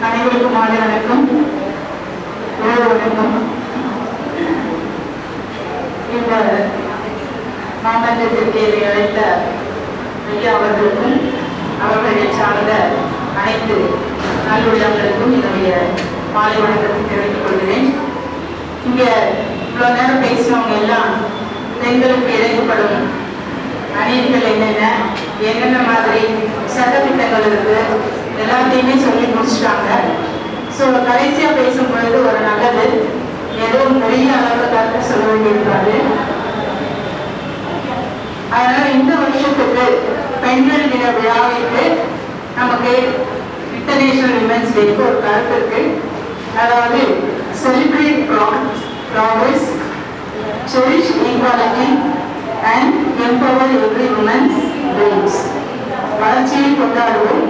அனைவருக்கும் மாலை வணக்கம். வணக்கம். இந்த மாமன்றத்திற்கு அழைத்த ஐயா அவர்களுக்கும் அவர்களை சார்ந்த அனைத்து நல்லுள்ளங்களுக்கும் என்னுடைய மாலை வணக்கத்தை தெரிவித்துக் கொள்கிறேன். இங்கே இவ்வளோ நேரம் பேசினவங்க எல்லாம் பெண்களுக்கு இழைக்கப்படும் அநீதிகள் என்னென்ன மாதிரி சட்டத்திட்டங்கள் இருக்கு எல்லாத்தையுமே சொல்லி முடிச்சுட்டாங்க. ஸோ கடைசியாக பேசும் பொழுது ஒரு நல்லது, எதுவும் பெரிய அளவு கருத்து சொல்ல வேண்டியிருக்காது. அதனால இந்த வருஷத்துக்கு பெண்கள் தின விழாவிற்கு நமக்கு இன்டர்நேஷனல் விமென்ஸ் டேக்கு ஒரு கருத்து இருக்கு. அதாவது celebrate progress, cherish equality and empower every women's dreams. வளர்ச்சியை கொண்டாடுவோம்,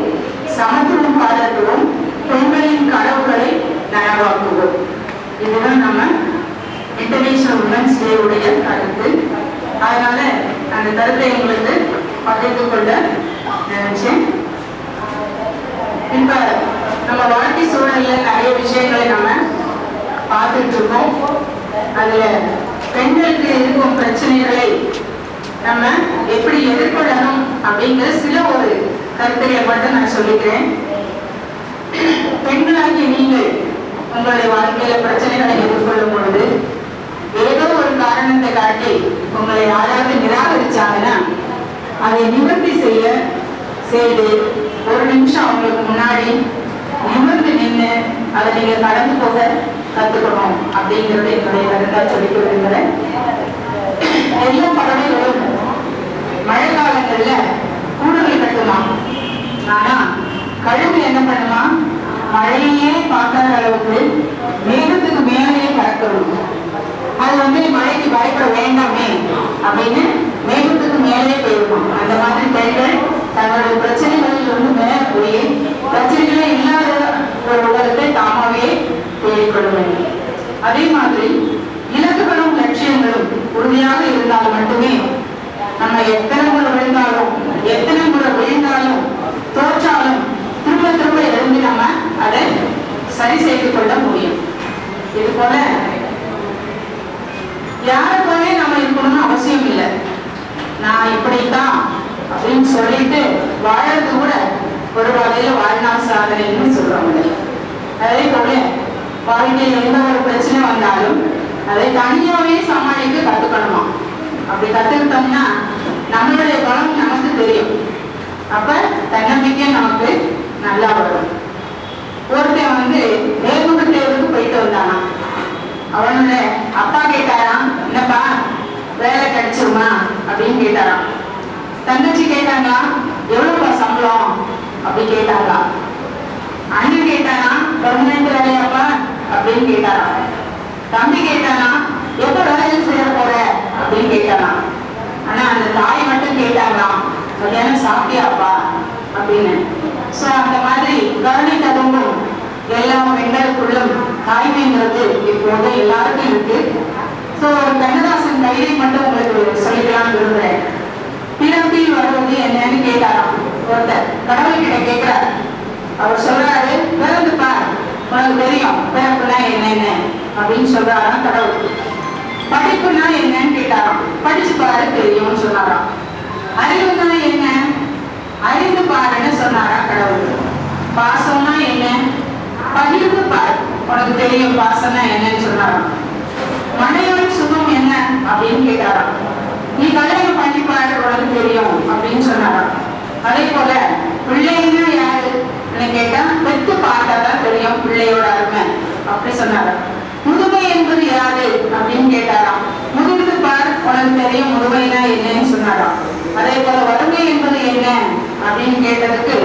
சமத்துவம் பாராட்டுவோம், பெண்களின் கனவுகளை நனவாக்குவோம். இதுதான் நம்ம இன்டர்நேஷனல் உமன்ஸ் டே உடைய கருத்து. அதனால அந்த கருத்தை உங்களுக்கு பகிர்ந்து கொள்ள நினைச்சேன். இப்ப நம்ம வாழ்க்கை சூழல்ல நிறைய விஷயங்களை நம்ம பார்த்துட்டு இருக்கோம். அதுல பெண்களுக்கு இருக்கும் பிரச்சனைகளை நம்ம எப்படி எதிர்கொள்ளணும் அப்படிங்கிற சில ஒரு கருத்துக்களை மட்டும் நான் சொல்லிக்கிறேன். பெண்களாகிய நீங்கள் உங்களுடைய வாழ்க்கையில பிரச்சனைகளை எதிர்கொள்ளும் பொழுது ஏதோ ஒரு காரணத்தை காட்டி உங்களை யாராவது நிராகரிச்சாங்கன்னா அதை நிவர்த்தி செய்து ஒரு நிமிஷம் அவங்களுக்கு முன்னாடி நிமிர்ந்து நின்று அதை நீங்க கடந்து போக கத்துக்கணும் அப்படிங்கிறத என்னுடைய கருத்தா சொல்லிக்க விரும்புகிறேன். எல்லா பறவைகளும் மழை காலங்கள்ல கூடுதல் கட்டுமா, ஆனா கழுகு என்ன பண்ணுமா, மழையே பார்க்காத அளவுக்கு மேகத்துக்கு மேலேயே பறக்கணும். அது மழைக்கு பயப்பட வேண்டாமே அப்படின்னு மேகத்துக்கு மேலே போயிடும். அந்த மாதிரி பெண்கள் தங்களுடைய பிரச்சனைகளில் மேலே போய் பிரச்சனைகளே இல்லாத ஒரு உலகத்தை தாமாவே தேடிக்கொள்ள வேண்டும். அதே மாதிரி இலக்குகளும் லட்சியங்களும் உறுதியாக இருந்தால் மட்டுமே நம்ம எத்தனை முறை விழுந்தாலும் தோற்றாலும் திரும்ப திரும்ப எழுந்து நம்ம அதை சரி செய்து கொள்ள முடியும். இது போல யாருக்குமே நம்ம இருக்கணும்னு அவசியம் இல்லை. நான் இப்படித்தான் அப்படின்னு சொல்லிட்டு வாழறது கூட ஒரு வகையில வாழ்நாள் சாதனைன்னு சொல்றாங்க. அதே போல வாழ்க்கையில் எந்த ஒரு பிரச்சனை வந்தாலும் அதை தனியாவே சமாளிக்க கத்துக்கணுமா. அப்படி கத்துக்கிட்டோம்னா நம்மளுடைய பலம் நமக்கு தெரியும். அப்ப தன்னம்பிக்கை நமக்கு நல்லா வரும். ஒருத்தன் நேர்முக தேர்வுக்கு போயிட்டு வந்தானா, அவனோட அப்பா கேட்டாராம், என்னப்பா வேலை கிடைச்சிருமா அப்படின்னு கேட்டாராம். தங்கச்சி கேட்டாங்களா, எவ்வளவுப்பா சம்பளம் அப்படி கேட்டாங்களா. அண்ணன் கேட்டானா, பெர்மனன்ட் வேலையாப்பா அப்படின்னு கேட்டாராம். தம்பி கேட்டானா, எப்ப வேலையில் செய்ய போற அப்படின்னு கேட்டாராம். ஆனா அந்த தாய் மட்டும் கேட்டாங்களாம், மத்தியானம் சாப்பிட்டியாப்பா அப்படின்னு. சோ அந்த மாதிரி கருணை தகும்பும் எல்லா பெண்களுக்குள்ளும் தாய்மைங்கிறது இப்போது எல்லாருக்கும் இருக்கு. சோ ஒரு கண்ணதாசன் கைதை மட்டும் உங்களுக்கு சொல்லிக்கலாம் விரும்புறேன். பிறப்பில் வருவது என்னன்னு கேட்டாராம் ஒருத்தர். கடவுள்கிட்ட கேட்கிறார். அவர் சொல்றாரு, பிறந்து பார், உனக்கு தெரியும் பிறப்புனா என்னென்ன அப்படின்னு சொல்றாராம் கடவுள். படிப்புனா என்னன்னு கேட்டாராம். படிச்சு பாரு தெரியும்னு சொன்னாராம். அறிவுனா என்ன, அறிந்து பாருன்னு சொன்னாராம் கடவுள். பாசம்னா என்ன, பகிர்ந்து பாரு, உனக்கு தெரியும் பாசம்னா என்னன்னு சொன்னாராம். மனையோட சுகம் என்ன அப்படின்னு கேட்டாராம். நீ கல்யாணம் பண்ணி பாரு, உனக்கு தெரியும் அப்படின்னு சொன்னாராம். அதே போல பிள்ளைன்னா யாரு கேட்டா பெத்து பார்த்தாதான் தெரியும் பிள்ளையோட அருமை அப்படி சொன்னாராம். முதுமை என்பது யாரு அப்படின்னு கேட்டாராம். முதிர்ந்து பார், உனக்கு தெரியும் முதுமைனா என்னன்னு சொன்னாராம். அதே போல வறுமை என்பது என்ன அப்படின்னு கேட்டதுக்கு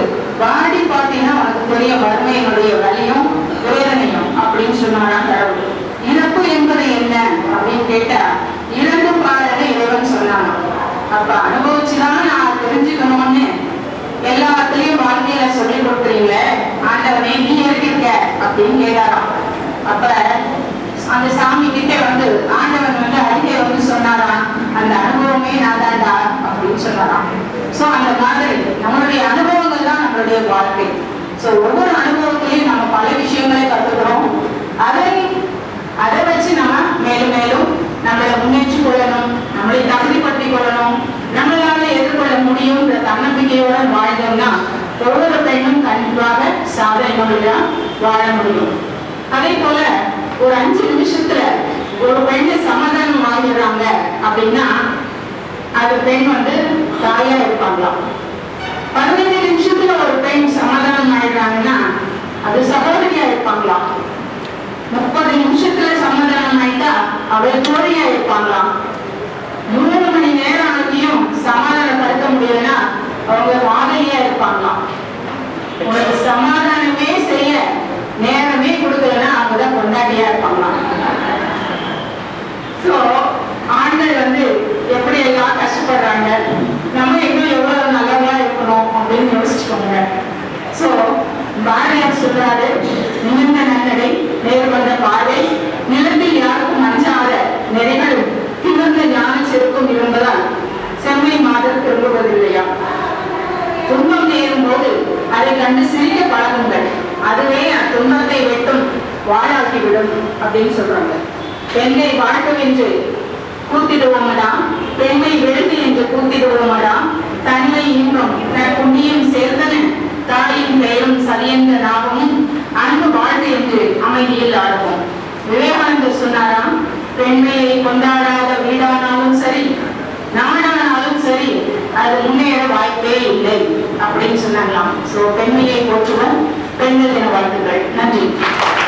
வாடி பாட்டினா உனக்கு தெரியும் வறுமையினுடைய வலியும் வேதனையும் அப்படின்னு சொன்னாராம் கடவுள். இறப்பு என்பது என்ன அப்படின்னு கேட்டா இறந்து பாருன்னு இறைவன் சொன்னாங்க. அப்ப அனுபவிச்சுதான் நான் தெரிஞ்சுக்கணும்னு எல்லாத்துலயும் வாழ்க்கையில சொல்லி கொடுக்குறீங்களே ஆண்டவனே, நீ இருக்க அப்படின்னு கேட்டாராம். அப்ப அந்த சாமி கிட்ட ஆண்டவன் அடிக்கை சொன்னாராம், அந்த அனுபவமே நான் தான்டா அப்படின்னு சொன்னாராம். சோ அந்த மாதிரி நம்மளுடைய அனுபவங்கள் தான் நம்மளுடைய வாழ்க்கை. சோ ஒவ்வொரு அனுபவத்திலையும் நம்ம பல அதை வச்சு நம்ம மேலும் மேலும் நம்மளை முன்னேற்றிக் கொள்ளணும், நம்மளை தகுதிப்படுத்திக் கொள்ளணும், நம்மளால எதிர்கொள்ள முடியும்ன்ற தன்னம்பிக்கையோட வாழ்ந்தோம்னா ஒவ்வொரு பெண்ணும் கண்டிப்பாக சாதனை முறையா வாழ முடியும். அதே போல ஒரு 5 நிமிஷத்துல ஒரு பெண்ணை சமாதானம் ஆகிடுறாங்க அப்படின்னா அது பெண் தாயா இருப்பாங்களாம். 15 நிமிஷத்துல ஒரு பெண் சமாதானம் ஆயிடுறாங்கன்னா அது சகோதரியா இருப்பாங்களாம். 30 நிமிஷத்துல சமாதானம் ஆயிட்டா அவள் தோழியா இருப்பாங்களாம். 3 மணி நேரம் ஆகியும் சமாதானப்படுத்த முடியலன்னா அவங்க மாதவியா இருப்பாங்களாம். உனக்கு சமாதானமே செய்ய நேரமே கொடுக்கலன்னா அவங்கதான் கொண்டாட்டியா இருப்பாங்களாம். சோ ஆண்கள் எப்படி எல்லாம் கஷ்டப்படுறாங்க, நம்ம இன்னும் எவ்வளவு நல்லவா இருக்கணும் அப்படின்னு யோசிச்சுக்கோங்க. சோ பாரதியார் சொல்றாரு, நிமிர்ந்த நன்னடை நேர் வந்த பாதை நிலத்தில் யாருக்கும் அஞ்சாத நெறிகள் திகழ்ந்த ஞான செருக்கும் இருந்ததால் செம்மை மாதர் திரும்புவதில்லையா. துன்பம் நேரும் போது அதை கண்டு சிரிக்க பழகுங்கள், அதுவே துன்பத்தை வெட்டும் வாழாக்கிவிடும் அப்படின்னு சொல்றாங்க. பெண்ணை வாழ்க்கவென்று கூத்திடுவோமடா, பெண்ணை வெளுத்து என்று கூத்திடுவோமடா, தன்மை இன்பம் புண்ணியம் சேர்ந்தன தாயின் பெயரும் சரியென்ற நாகமும் அன்பு வாழ்வு என்று அமைதியில் ஆடுவோம். விவேகானந்தர் சொன்னாராம், பெண்மையை கொண்டாடாத வீடானாலும் சரி நாடானாலும் சரி அது முன்னேற வாய்ப்பே இல்லை அப்படின்னு சொன்னாங்களாம். சோ பெண்மையை போற்றுவோம். பெண்கள் தின வாழ்த்துக்கள்.